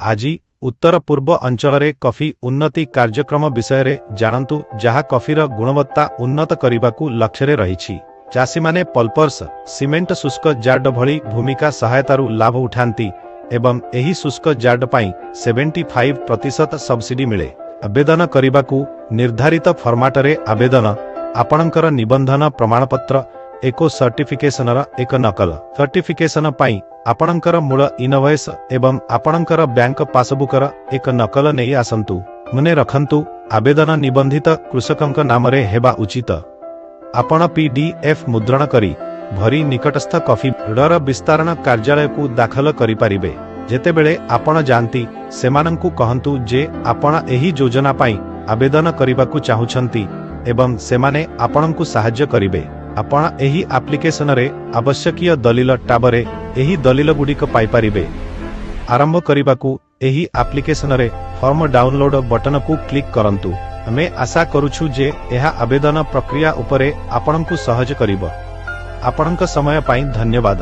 আজি उत्तर पूर्व अंचल रे कॉफी उन्नति कार्यक्रम विषय रे जानतु जहा कॉफीर गुणवत्ता उन्नत करने लक्ष्य रे रही। चाषी माने पल्पर्स सीमेंट शुष्क जार्ड भली भूमिका सहायतारू लाभ उठांती एवं एही शुष्क जार्ड पाई 75% सब्सिडी मिले। आवेदन करने निर्धारित फॉर्मेट रे आवेदन आपणकर निबंधन प्रमाणपत्र एको सर्टिफिकेशनर एक नकल सर्टिफिकेशन पाई आपणकर मूल इनवॉइस एवं आपणकर बैंक पासबुकर एक नकल नहीं आसंतु। मने रखंतु आवेदन निबंधित कृषकंक नाम रे हेबा उचित। आपण PDF मुद्रण करी भरी निकटस्थ कॉफी ऋणर विस्तारण कार्यालय को दाखल करि परिबे। जेतेबेले आपण जानती सेमानंकु कहंतु जे आपण एही योजना पाई आवेदन करिबाकु चाहुछंती एवं सेमाने आपणंकु सहाय्य करिबे। आपण एही एप्लिकेशन रे आवश्यकीय दलिल टाबरे एही दलिल गुडिक पाई परिबे। आरंभ करिबाकु एही एप्लिकेशन रे फॉर्म डाउनलोड बटन को क्लिक करंतु। हमें आशा करूछु जे एहा आवेदन प्रक्रिया उपरे आपणंकु सहज करिबो। आपणंक समय पाई धन्यवाद।